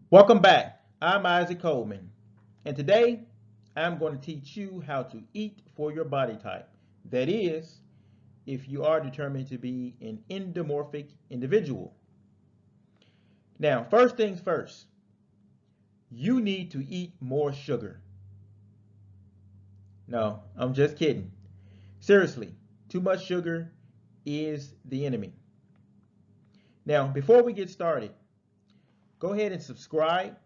Welcome back. I'm IssacDColeman, and today I'm going to teach you how to eat for your body type. That is, if you are determined to be an endomorphic individual. Now, first things first, you need to eat more sugar. No, I'm just kidding. Seriously, too much sugar is the enemy. Now, before we get started, go ahead and subscribe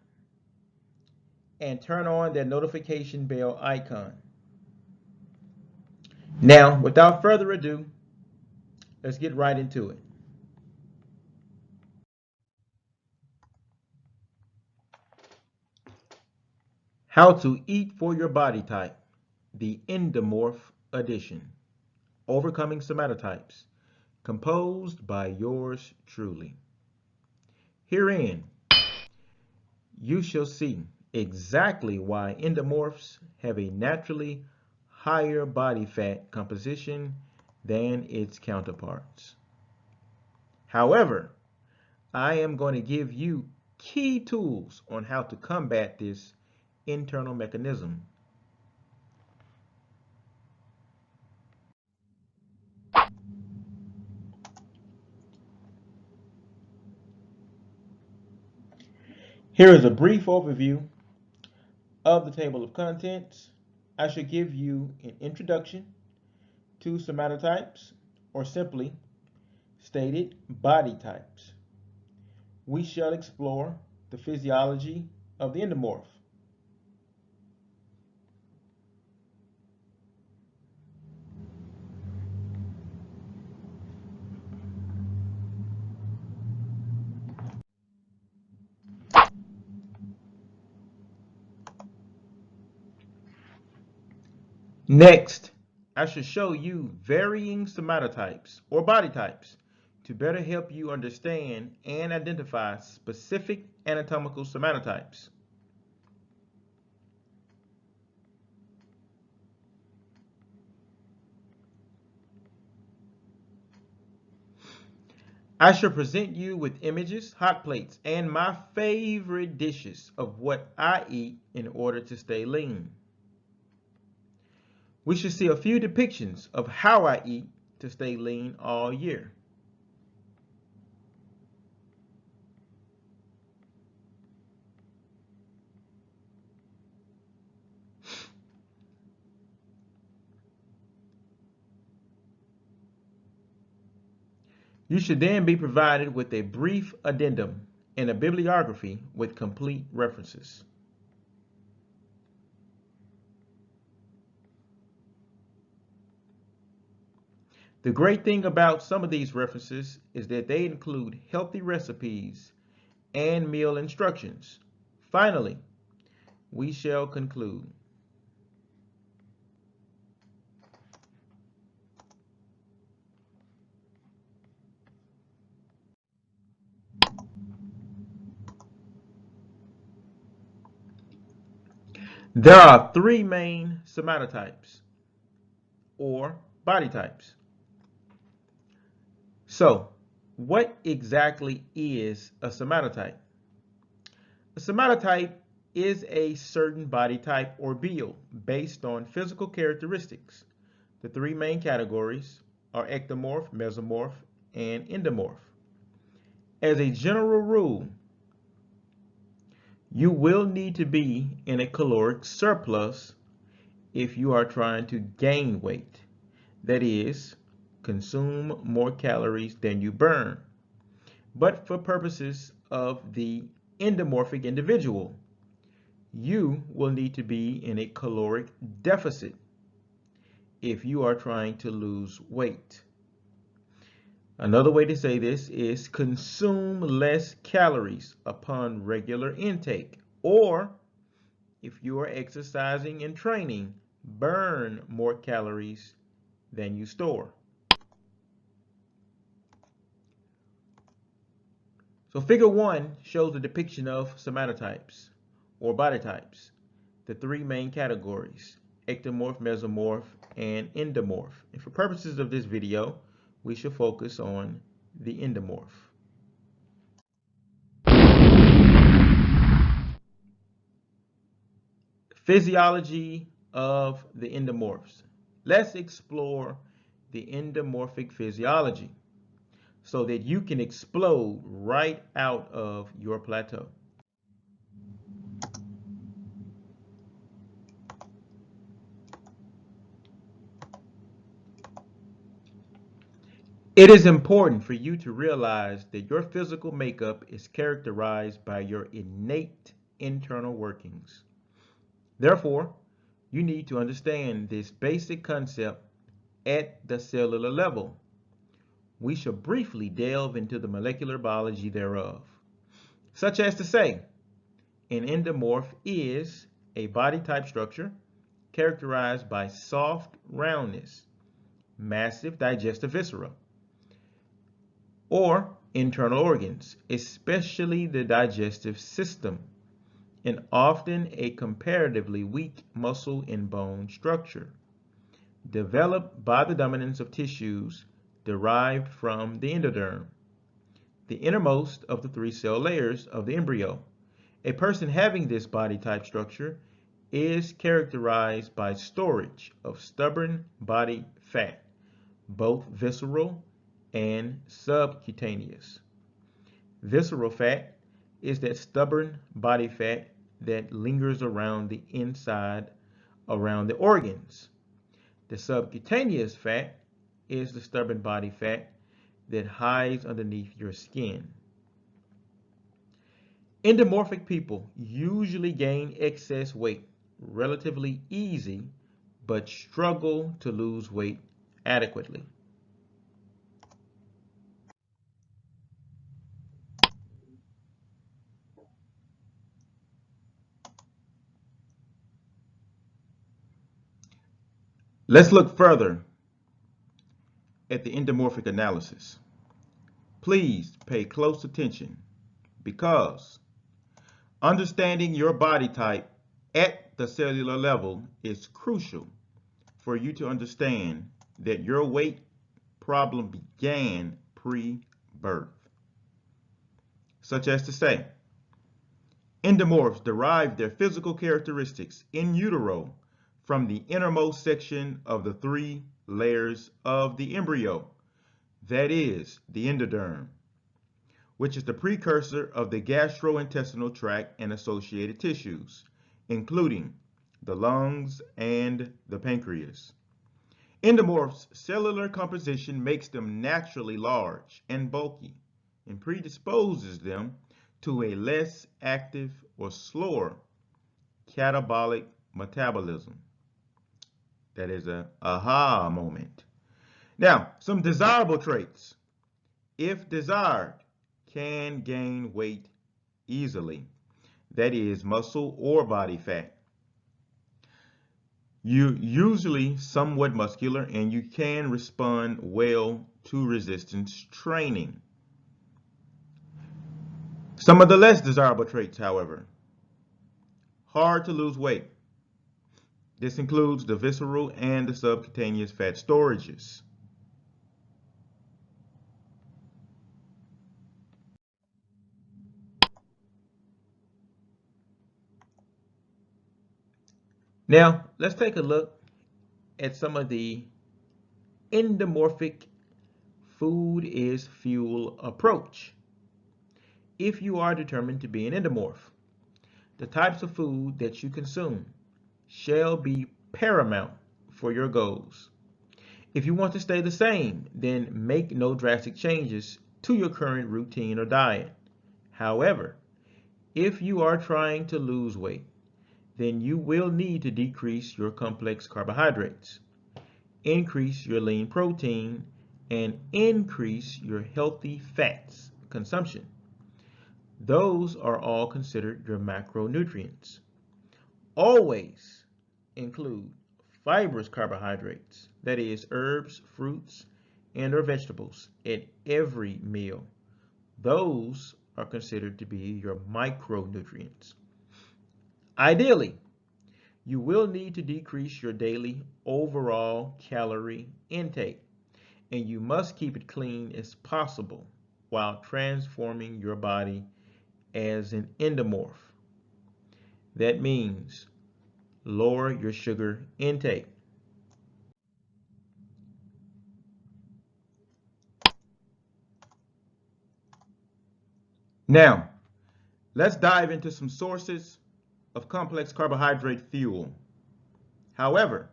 and turn on that notification bell icon. Now, without further ado, let's get right into it. How to Eat for Your Body Type, the Endomorph edition, Overcoming Somatotypes, composed by yours truly. Herein, you shall see exactly why endomorphs have a naturally higher body fat composition than its counterparts. However, I am going to give you key tools on how to combat this internal mechanism. Here is a brief overview of the table of contents. I should give you an introduction to somatotypes, or simply stated, body types. We shall explore the physiology of the endomorph. Next, I shall show you varying somatotypes or body types to better help you understand and identify specific anatomical somatotypes. I shall present you with images, hot plates, and my favorite dishes of what I eat in order to stay lean. We should see a few depictions of how I eat to stay lean all year. You should then be provided with a brief addendum and a bibliography with complete references. The great thing about some of these references is that they include healthy recipes and meal instructions. Finally, we shall conclude. There are three main somatotypes, or body types. So, what exactly is a somatotype? A somatotype is a certain body type or build based on physical characteristics. The three main categories are ectomorph, mesomorph, and endomorph. As a general rule, you will need to be in a caloric surplus if you are trying to gain weight. That is, consume more calories than you burn. But for purposes of the endomorphic individual, you will need to be in a caloric deficit if you are trying to lose weight. Another way to say this is consume less calories upon regular intake, or if you are exercising and training, burn more calories than you store. So figure 1 shows a depiction of somatotypes, or body types, the three main categories, ectomorph, mesomorph, and endomorph. And for purposes of this video, we shall focus on the endomorph. Physiology of the endomorphs. Let's explore the endomorphic physiology so that you can explode right out of your plateau. It is important for you to realize that your physical makeup is characterized by your innate internal workings. Therefore, you need to understand this basic concept at the cellular level. We shall briefly delve into the molecular biology thereof, such as to say, an endomorph is a body type structure characterized by soft roundness, massive digestive viscera, or internal organs, especially the digestive system, and often a comparatively weak muscle and bone structure, developed by the dominance of tissues derived from the endoderm, the innermost of the 3-cell layers of the embryo. A person having this body type structure is characterized by storage of stubborn body fat, both visceral and subcutaneous. Visceral fat is that stubborn body fat that lingers around the inside, around the organs. The subcutaneous fat is the stubborn body fat that hides underneath your skin. Endomorphic people usually gain excess weight relatively easy, but struggle to lose weight adequately. Let's look further at the endomorphic analysis. Please pay close attention because understanding your body type at the cellular level is crucial for you to understand that your weight problem began pre-birth. Such as to say, endomorphs derive their physical characteristics in utero from the innermost section of the 3 layers of the embryo, that is, the endoderm, which is the precursor of the gastrointestinal tract and associated tissues, including the lungs and the pancreas. Endomorphs' cellular composition makes them naturally large and bulky and predisposes them to a less active or slower catabolic metabolism. That is a aha moment. Now, some desirable traits, if desired, can gain weight easily. That is muscle or body fat. You're usually somewhat muscular and you can respond well to resistance training. Some of the less desirable traits, however, hard to lose weight. This includes the visceral and the subcutaneous fat storages. Now, let's take a look at some of the endomorphic food is fuel approach. If you are determined to be an endomorph, the types of food that you consume shall be paramount for your goals. If you want to stay the same, then make no drastic changes to your current routine or diet. However, if you are trying to lose weight, then you will need to decrease your complex carbohydrates, increase your lean protein, and increase your healthy fats consumption. Those are all considered your macronutrients. Always include fibrous carbohydrates, that is, herbs, fruits, and or vegetables at every meal. Those are considered to be your micronutrients. Ideally, you will need to decrease your daily overall calorie intake, and you must keep it clean as possible while transforming your body as an endomorph. That means lower your sugar intake. Now, let's dive into some sources of complex carbohydrate fuel. However,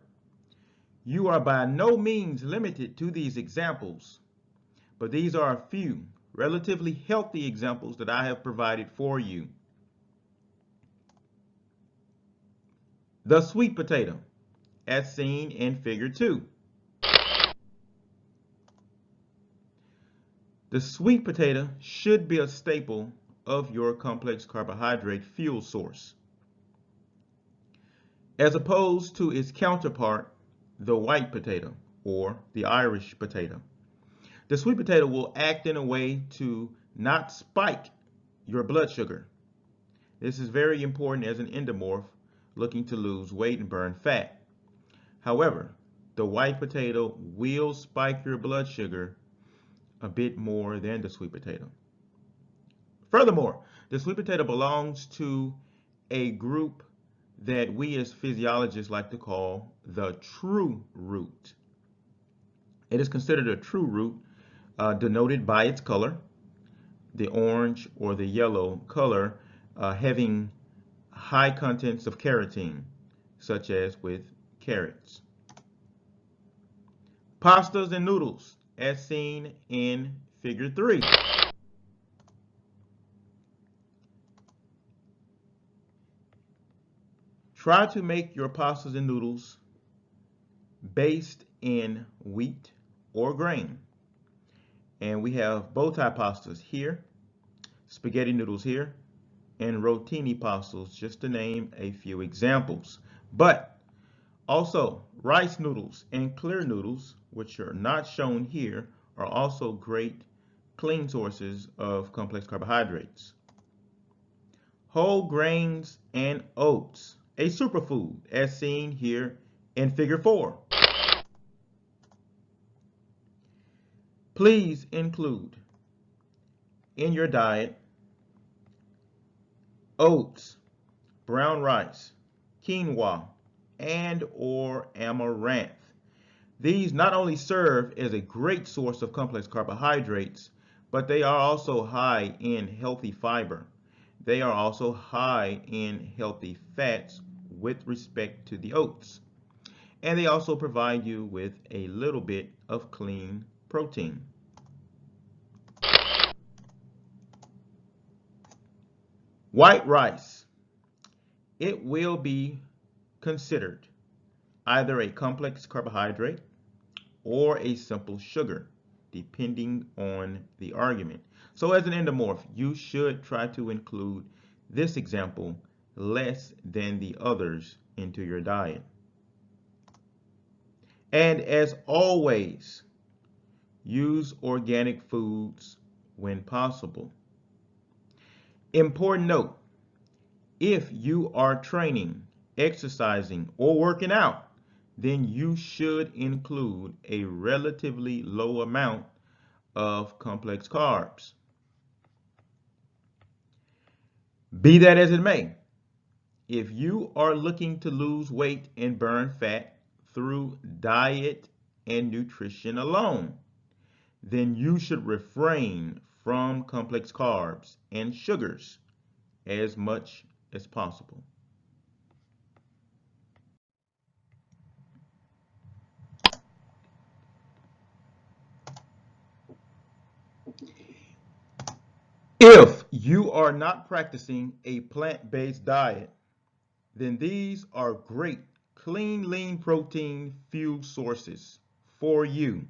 you are by no means limited to these examples, but these are a few relatively healthy examples that I have provided for you. The sweet potato, as seen in Figure 2. The sweet potato should be a staple of your complex carbohydrate fuel source, as opposed to its counterpart, the white potato or the Irish potato. The sweet potato will act in a way to not spike your blood sugar. This is very important as an endomorph looking to lose weight and burn fat. However, the white potato will spike your blood sugar a bit more than the sweet potato. Furthermore, the sweet potato belongs to a group that we as physiologists like to call the true root. It is considered a true root, denoted by its color, the orange or the yellow color, having high contents of carotene, such as with carrots. Pastas and noodles, as seen in Figure 3. Try to make your pastas and noodles based in wheat or grain. And we have bow tie pastas here, spaghetti noodles here, and rotini pastas, just to name a few examples. But also, rice noodles and clear noodles, which are not shown here, are also great clean sources of complex carbohydrates. Whole grains and oats, a superfood, as seen here in Figure 4. Please include in your diet oats, brown rice, quinoa, and or amaranth. These not only serve as a great source of complex carbohydrates, but they are also high in healthy fiber. They are also high in healthy fats with respect to the oats. And they also provide you with a little bit of clean protein. White rice. It will be considered either a complex carbohydrate or a simple sugar, depending on the argument. So as an endomorph, you should try to include this example less than the others into your diet. And as always, use organic foods when possible. Important note, if you are training, exercising, or working out, then you should include a relatively low amount of complex carbs. Be that as it may, if you are looking to lose weight and burn fat through diet and nutrition alone, then you should refrain from complex carbs and sugars as much as possible. If you are not practicing a plant-based diet, then these are great, clean, lean protein fuel sources for you.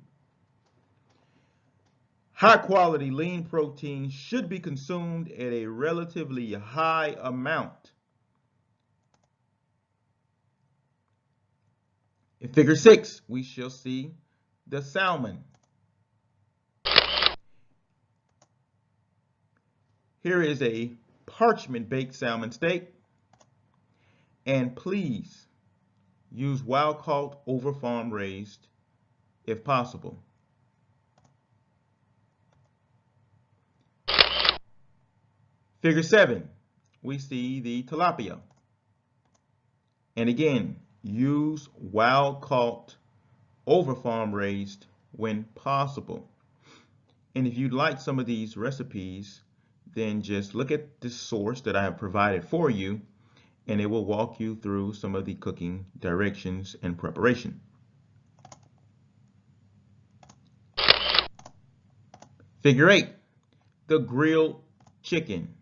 High-quality lean protein should be consumed at a relatively high amount. In Figure 6, we shall see the salmon. Here is a parchment baked salmon steak. And please use wild caught over farm raised if possible. Figure 7, we see the tilapia. And again, use wild-caught over farm-raised when possible. And if you'd like some of these recipes, then just look at the source that I have provided for you, and it will walk you through some of the cooking directions and preparation. Figure 8, the grilled chicken.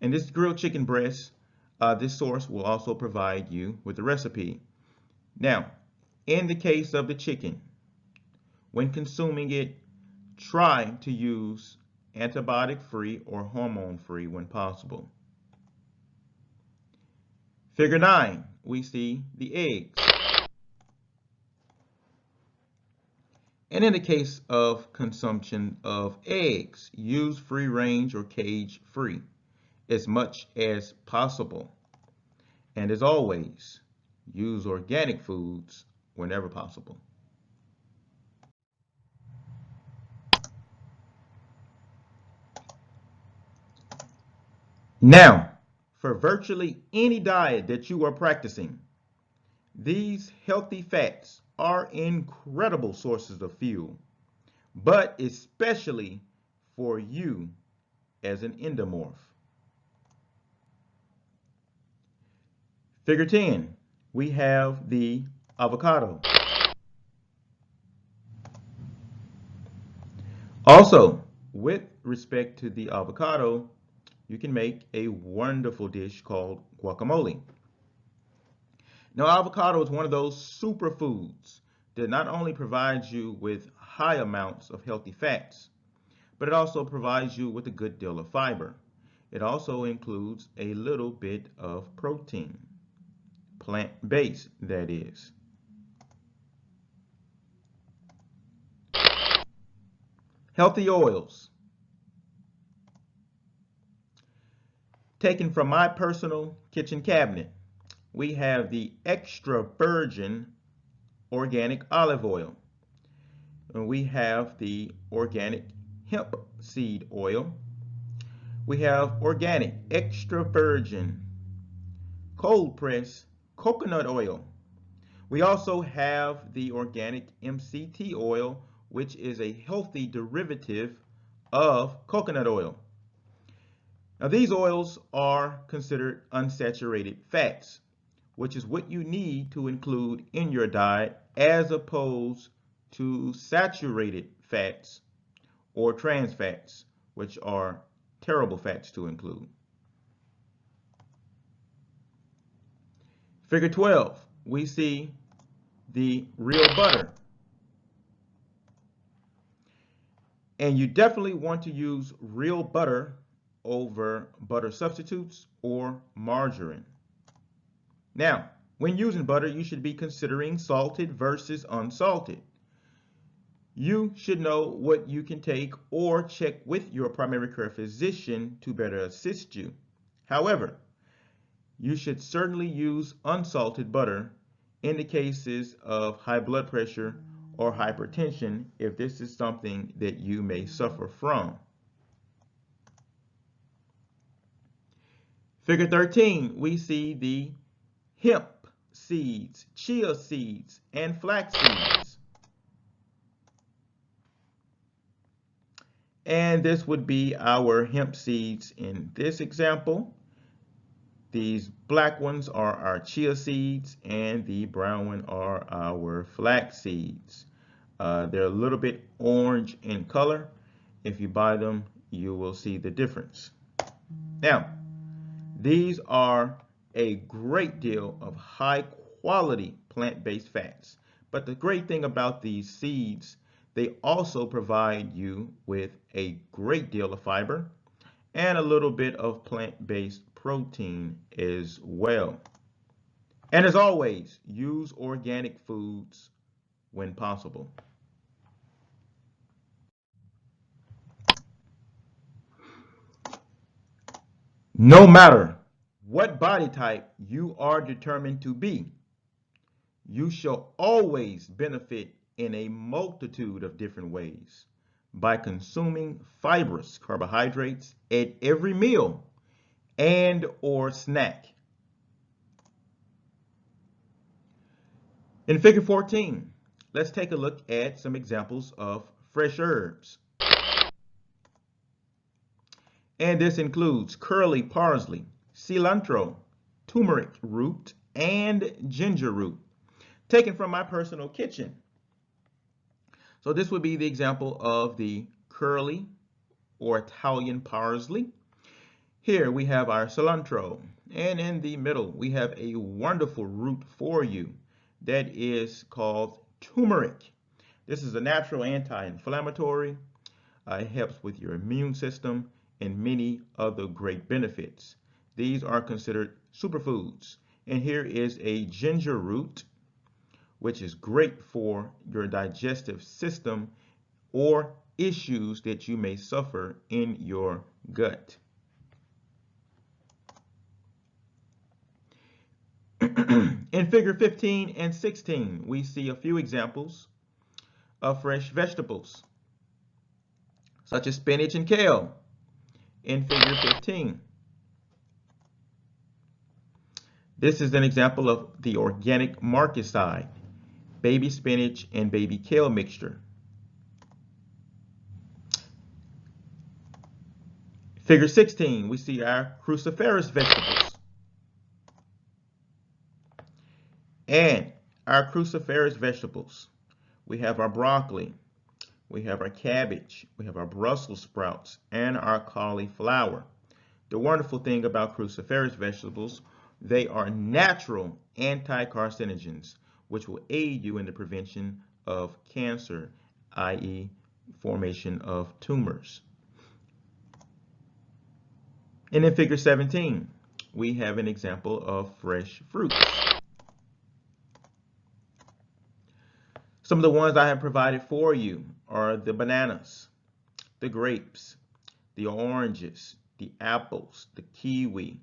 And this grilled chicken breast, this source will also provide you with the recipe. Now, in the case of the chicken, when consuming it, try to use antibiotic-free or hormone-free when possible. Figure 9, we see the eggs. And in the case of consumption of eggs, use free-range or cage-free as much as possible. And as always, use organic foods whenever possible. Now, for virtually any diet that you are practicing, these healthy fats are incredible sources of fuel, but especially for you as an endomorph. Figure 10, we have the avocado. Also, with respect to the avocado, you can make a wonderful dish called guacamole. Now, avocado is one of those superfoods that not only provides you with high amounts of healthy fats, but it also provides you with a good deal of fiber. It also includes a little bit of protein, plant-based, that is. Healthy oils. Taken from my personal kitchen cabinet, we have the extra virgin organic olive oil. And we have the organic hemp seed oil. We have organic extra virgin cold press coconut oil. We also have the organic MCT oil, which is a healthy derivative of coconut oil. Now, these oils are considered unsaturated fats, which is what you need to include in your diet as opposed to saturated fats or trans fats, which are terrible fats to include. Figure 12, we see the real butter. And you definitely want to use real butter over butter substitutes or margarine. Now, when using butter, you should be considering salted versus unsalted. You should know what you can take or check with your primary care physician to better assist you. However, you should certainly use unsalted butter in the cases of high blood pressure or hypertension if this is something that you may suffer from. Figure 13, we see the hemp seeds, chia seeds, and flax seeds. And this would be our hemp seeds in this example. These black ones are our chia seeds, and the brown one are our flax seeds. They're a little bit orange in color. If you buy them, you will see the difference. Now, these are a great deal of high quality plant-based fats. But the great thing about these seeds, they also provide you with a great deal of fiber and a little bit of plant-based protein as well. And as always, use organic foods when possible. No matter what body type you are determined to be, you shall always benefit in a multitude of different ways by consuming fibrous carbohydrates at every meal and or snack. In figure 14, let's take a look at some examples of fresh herbs. And this includes curly parsley, cilantro, turmeric root, and ginger root, taken from my personal kitchen. So this would be the example of the curly or Italian parsley. Here we have our cilantro, and in the middle we have a wonderful root for you that is called turmeric. This is a natural anti-inflammatory. It helps with your immune system and many other great benefits. These are considered superfoods. And here is a ginger root, which is great for your digestive system or issues that you may suffer in your gut. In figure 15 and 16, we see a few examples of fresh vegetables, such as spinach and kale in figure 15. This is an example of the organic market-side, baby spinach and baby kale mixture. Figure 16, we see our cruciferous vegetables. And our cruciferous vegetables, we have our broccoli, we have our cabbage, we have our Brussels sprouts, and our cauliflower. The wonderful thing about cruciferous vegetables, they are natural anti-carcinogens, which will aid you in the prevention of cancer, i.e. formation of tumors. And in figure 17, we have an example of fresh fruits. Some of the ones I have provided for you are the bananas, the grapes, the oranges, the apples, the kiwi,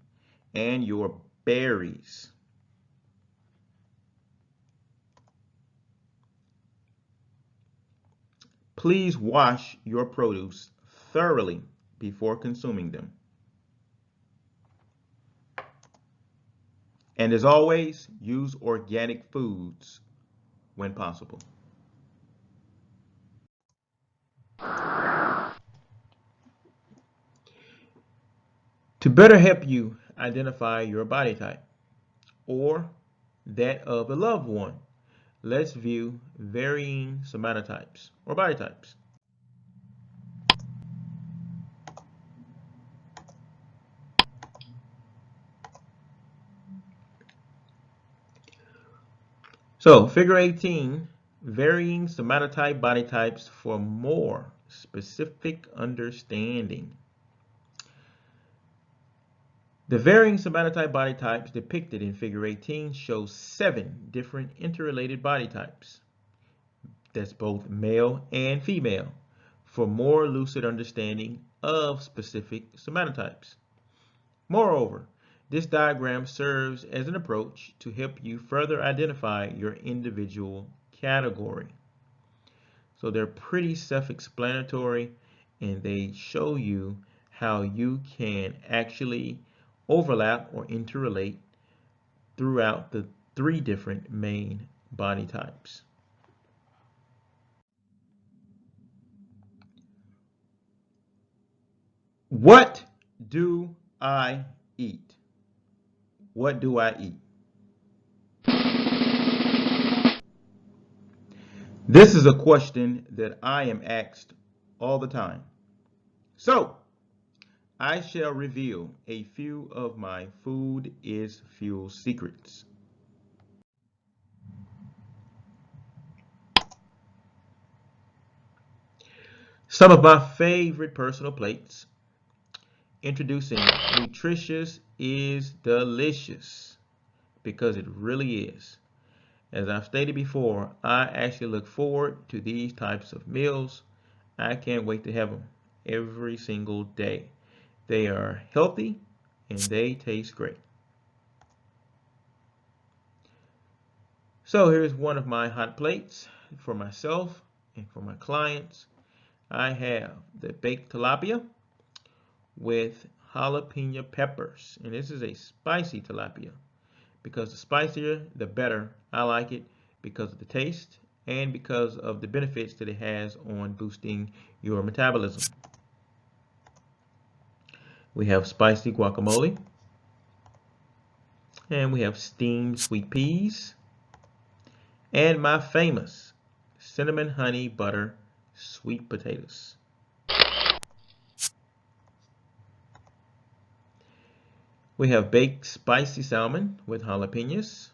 and your berries. Please wash your produce thoroughly before consuming them. And as always, use organic foods when possible. To better help you identify your body type or that of a loved one, let's view varying somatotypes or body types. So, figure 18, varying somatotype body types for more specific understanding. The varying somatotype body types depicted in figure 18 show 7 different interrelated body types. That's both male and female, for more lucid understanding of specific somatotypes. Moreover, this diagram serves as an approach to help you further identify your individual category. So they're pretty self-explanatory, and they show you how you can actually overlap or interrelate throughout the 3 different main body types. What do I eat? What do I eat? This is a question that I am asked all the time. So, I shall reveal a few of my food is fuel secrets. Some of my favorite personal plates. Introducing nutritious is delicious, because it really is. As I've stated before, I actually look forward to these types of meals. I can't wait to have them every single day. They are healthy and they taste great. So here's one of my hot plates for myself and for my clients. I have the baked tilapia with jalapeno peppers, and this is a spicy tilapia, because the spicier the better. I like it because of the taste and because of the benefits that it has on boosting your metabolism. We have spicy guacamole, and we have steamed sweet peas, and my famous cinnamon honey butter sweet potatoes. We have baked spicy salmon with jalapenos.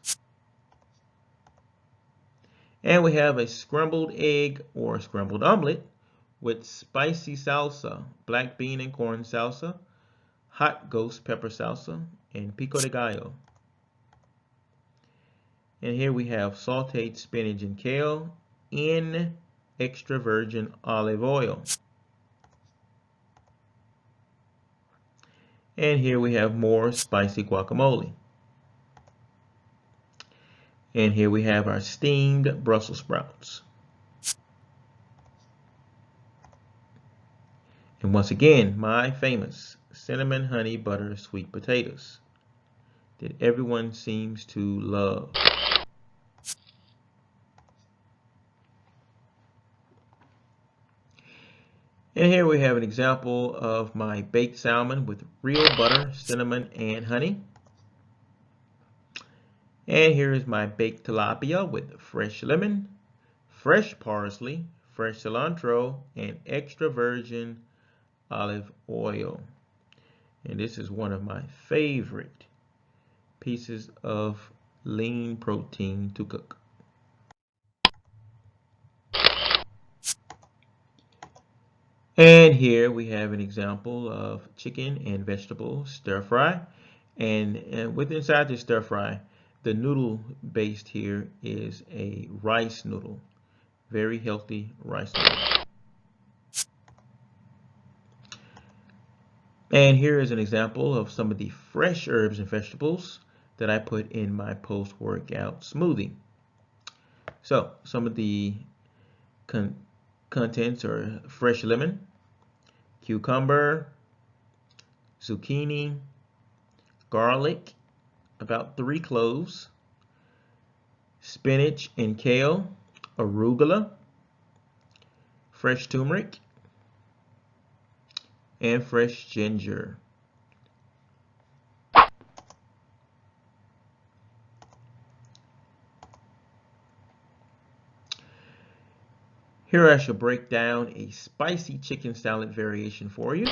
And we have a scrambled egg or scrambled omelet with spicy salsa, black bean and corn salsa, hot ghost pepper salsa, and pico de gallo. And here we have sauteed spinach and kale in extra virgin olive oil. And here we have more spicy guacamole. And here we have our steamed Brussels sprouts. And once again, my famous cinnamon honey butter sweet potatoes that everyone seems to love. And here we have an example of my baked salmon with real butter, cinnamon, and honey. And here is my baked tilapia with fresh lemon, fresh parsley, fresh cilantro, and extra virgin olive oil. And this is one of my favorite pieces of lean protein to cook. And here we have an example of chicken and vegetable stir fry. And with inside the stir fry, the noodle based here is a rice noodle. Very healthy rice noodle. And here is an example of some of the fresh herbs and vegetables that I put in my post-workout smoothie. So some of the contents are fresh lemon, cucumber, zucchini, garlic, about 3 cloves, spinach and kale, arugula, fresh turmeric, and fresh ginger. Here I shall break down a spicy chicken salad variation for you.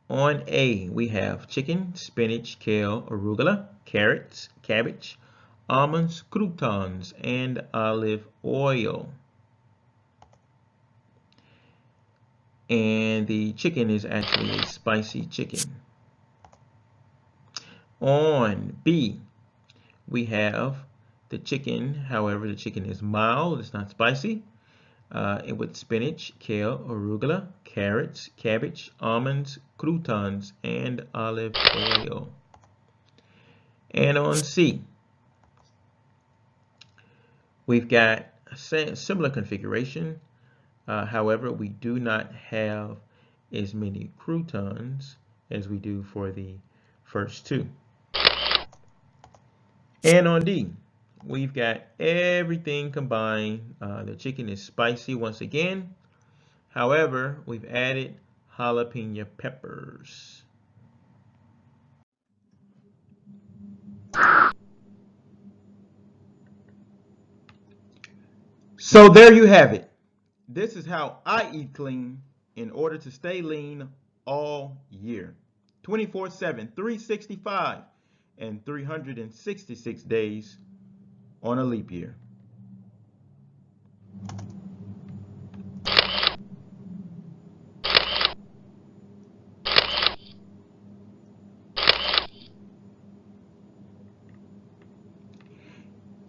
On A, we have chicken, spinach, kale, arugula, carrots, cabbage, almonds, croutons, and olive oil. And the chicken is actually a spicy chicken. On B, we have the chicken. However, the chicken is mild, it's not spicy. With spinach, kale, arugula, carrots, cabbage, almonds, croutons, and olive oil. And on C, we've got a similar configuration. However, we do not have as many croutons as we do for the first two. And on D, we've got everything combined. The chicken is spicy once again. However, we've added jalapeno peppers. So there you have it. This is how I eat clean in order to stay lean all year. 24/7, 365, and 366 days on a leap year.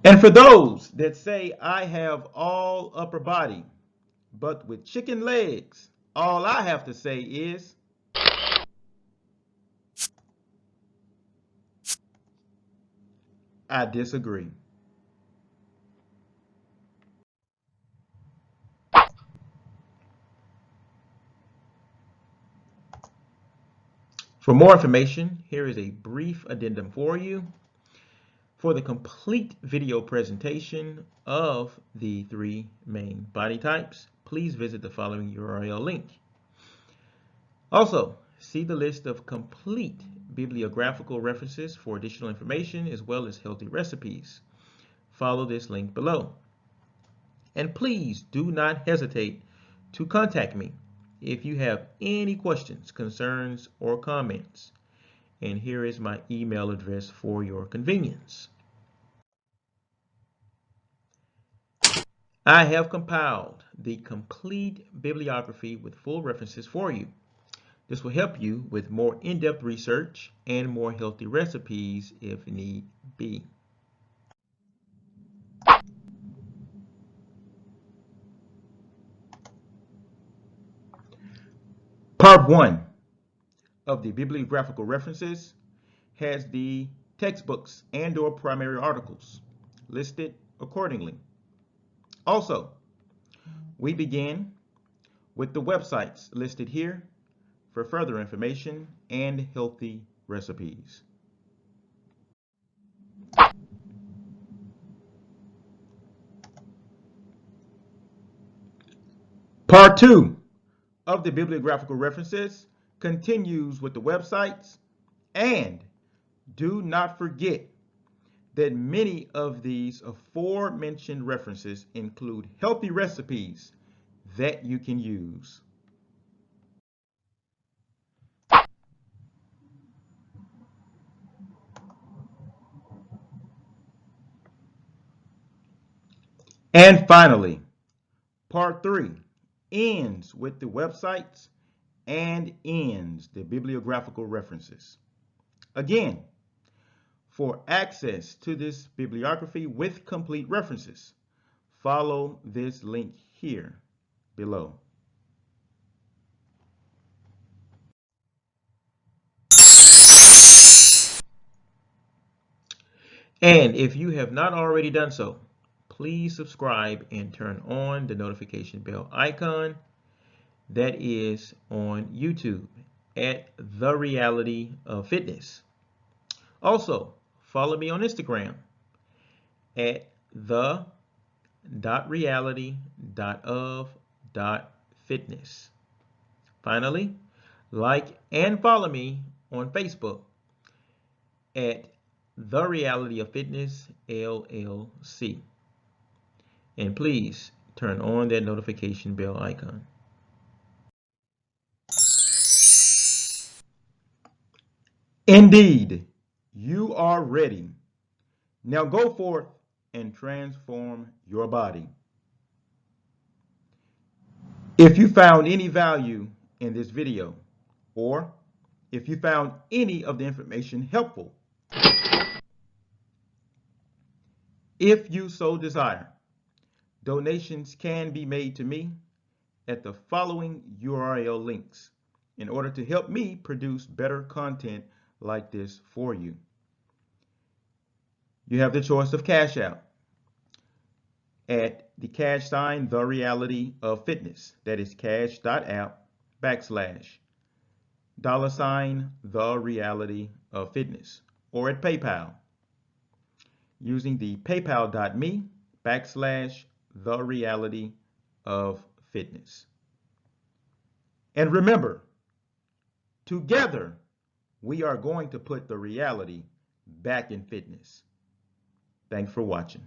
And for those that say I have all upper body, but with chicken legs, all I have to say is I disagree. For more information, here is a brief addendum for you. For the complete video presentation of the 3 main body types, please visit the following URL link. Also, see the list of complete bibliographical references for additional information as well as healthy recipes. Follow this link below. And please do not hesitate to contact me if you have any questions, concerns, or comments. And here is my email address for your convenience. I have compiled the complete bibliography with full references for you. This will help you with more in-depth research and more healthy recipes if need be. Part 1 of the bibliographical references has the textbooks and/or primary articles listed accordingly. Also, we begin with the websites listed here for further information and healthy recipes. Part 2 of the bibliographical references continues with the websites, and do not forget that many of these aforementioned references include healthy recipes that you can use. And finally, part 3 ends with the websites and ends the bibliographical references. Again, for access to this bibliography with complete references, follow this link here below. And if you have not already done so, please subscribe and turn on the notification bell icon that is on YouTube at The Reality of Fitness. Also, follow me on Instagram at the.reality.of.fitness. Finally, like and follow me on Facebook at The Reality of Fitness LLC. And please turn on that notification bell icon. Indeed, you are ready. Now go forth and transform your body. If you found any value in this video, or if you found any of the information helpful, if you so desire, donations can be made to me at the following URL links in order to help me produce better content like this for you. You have the choice of Cash App at the cash sign The Reality of Fitness. That is cash.app/$ The Reality of Fitness, or at PayPal using the paypal.me/The Reality of Fitness. And remember, together we are going to put the reality back in fitness. Thanks for watching.